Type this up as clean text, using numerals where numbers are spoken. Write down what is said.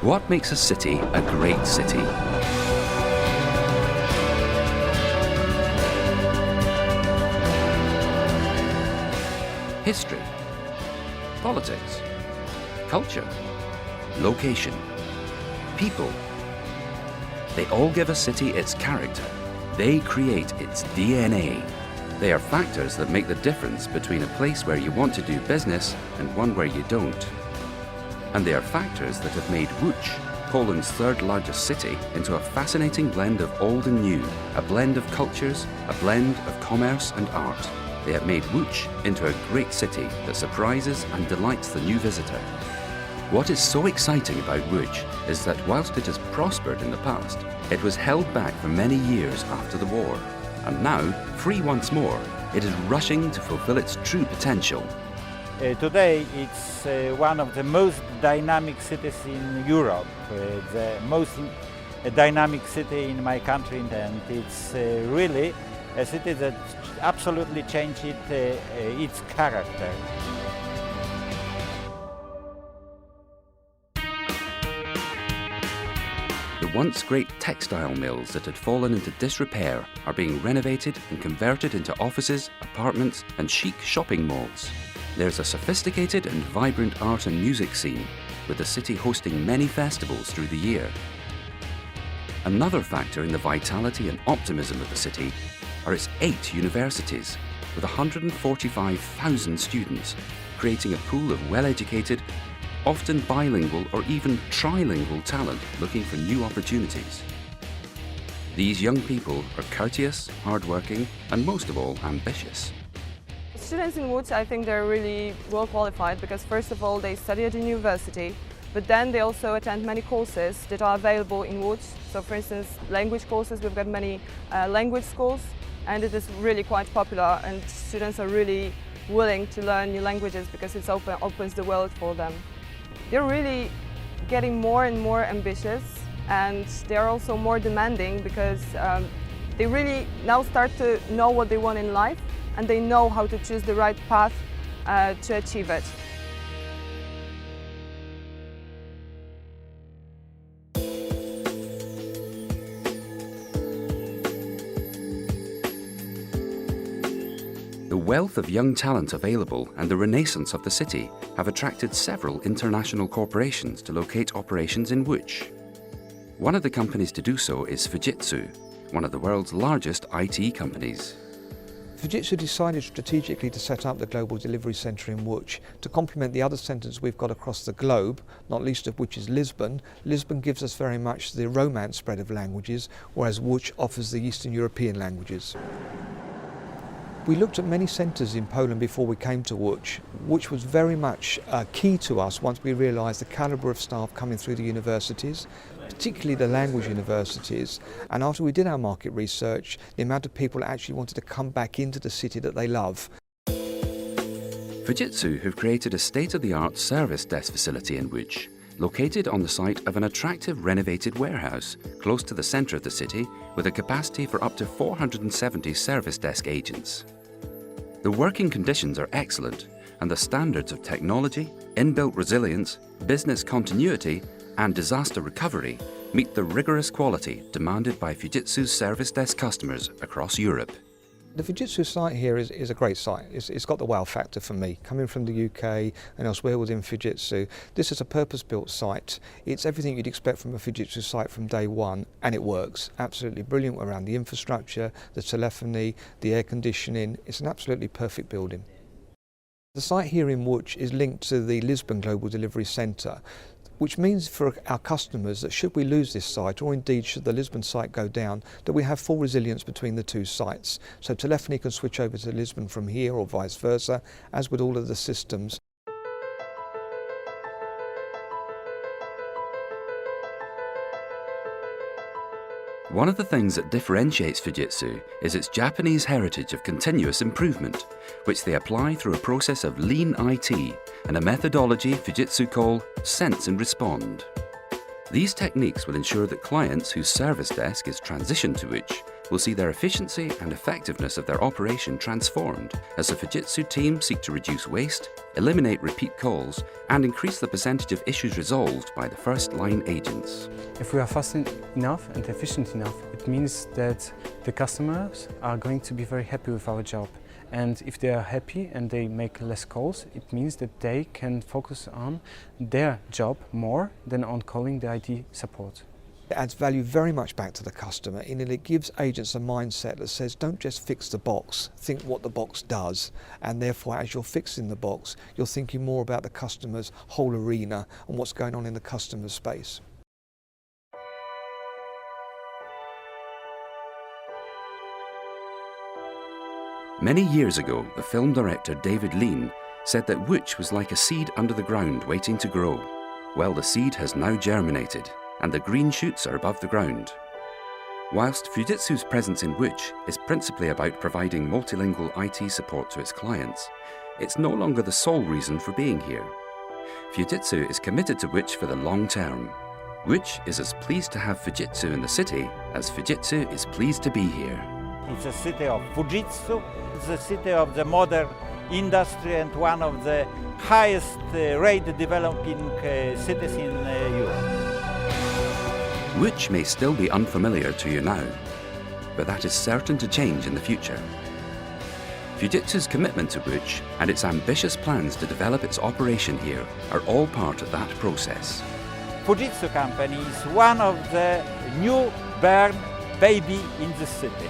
What makes a city a great city? History, politics, culture, location, people. They all give a city its character. They create its DNA. They are factors that make the difference between a place where you want to do business and one where you don't. And they are factors that have made Łódź, Poland's third largest city, into a fascinating blend of old and new, a blend of cultures, a blend of commerce and art. They have made Łódź into a great city that surprises and delights the new visitor. What is so exciting about Łódź is that whilst it has prospered in the past, it was held back for many years after the war. And now, free once more, it is rushing to fulfill its true potential. Today it's one of the most dynamic cities in Europe, the most dynamic city in my country, and it's really a city that absolutely changed its character. The once great textile mills that had fallen into disrepair are being renovated and converted into offices, apartments and chic shopping malls. There's a sophisticated and vibrant art and music scene, with the city hosting many festivals through the year. Another factor in the vitality and optimism of the city are its 8 universities, with 145,000 students, creating a pool of well-educated, often bilingual or even trilingual talent looking for new opportunities. These young people are courteous, hardworking, and most of all, ambitious. Students in Łódź, I think they're really well qualified because first of all they study at a university, but then they also attend many courses that are available in Łódź. So for instance, language courses, we've got many language schools, and it is really quite popular, and students are really willing to learn new languages because it opens the world for them. They're really getting more and more ambitious, and they're also more demanding because they really now start to know what they want in life, and they know how to choose the right path to achieve it. The wealth of young talent available and the renaissance of the city have attracted several international corporations to locate operations in Łódź. One of the companies to do so is Fujitsu, one of the world's largest IT companies. Fujitsu decided strategically to set up the Global Delivery Centre in Łódź to complement the other centres we've got across the globe, not least of which is Lisbon. Lisbon gives us very much the Romance spread of languages, whereas Łódź offers the Eastern European languages. We looked at many centres in Poland before we came to Łódź, which was very much key to us once we realised the calibre of staff coming through the universities, particularly the language universities, and after we did our market research, the amount of people that actually wanted to come back into the city that they love. Fujitsu have created a state-of-the-art service desk facility in Łódź, located on the site of an attractive renovated warehouse close to the centre of the city with a capacity for up to 470 service desk agents. The working conditions are excellent, and the standards of technology, inbuilt resilience, business continuity and disaster recovery meet the rigorous quality demanded by Fujitsu's service desk customers across Europe. The Fujitsu site here is a great site. It's got the wow factor for me. Coming from the UK and elsewhere within Fujitsu, this is a purpose-built site. It's everything you'd expect from a Fujitsu site from day one, and it works. Absolutely brilliant around the infrastructure, the telephony, the air conditioning. It's an absolutely perfect building. The site here in Łódź is linked to the Lisbon Global Delivery Centre, which means for our customers that should we lose this site, or indeed should the Lisbon site go down, that we have full resilience between the two sites. So telephony can switch over to Lisbon from here or vice versa, as with all of the systems. One of the things that differentiates Fujitsu is its Japanese heritage of continuous improvement, which they apply through a process of lean IT and a methodology Fujitsu call Sense and Respond. These techniques will ensure that clients whose service desk is transitioned to Łódź will see their efficiency and effectiveness of their operation transformed as the Fujitsu team seek to reduce waste, eliminate repeat calls, and increase the percentage of issues resolved by the first-line agents. If we are fast enough and efficient enough, it means that the customers are going to be very happy with our job. And if they are happy and they make less calls, it means that they can focus on their job more than on calling the IT support. It adds value very much back to the customer in that it gives agents a mindset that says don't just fix the box, think what the box does, and therefore as you're fixing the box you're thinking more about the customer's whole arena and what's going on in the customer's space. Many years ago, the film director David Lean said that Łódź was like a seed under the ground waiting to grow. Well, the seed has now germinated, and the green shoots are above the ground. Whilst Fujitsu's presence in Łódź is principally about providing multilingual IT support to its clients, it's no longer the sole reason for being here. Fujitsu is committed to Łódź for the long term. Łódź is as pleased to have Fujitsu in the city as Fujitsu is pleased to be here. It's a city of Fujitsu, it's a city of the modern industry and one of the highest rate developing cities in Europe. Łódź may still be unfamiliar to you now, but that is certain to change in the future. Fujitsu's commitment to Łódź and its ambitious plans to develop its operation here are all part of that process. Fujitsu company is one of the new born baby in the city.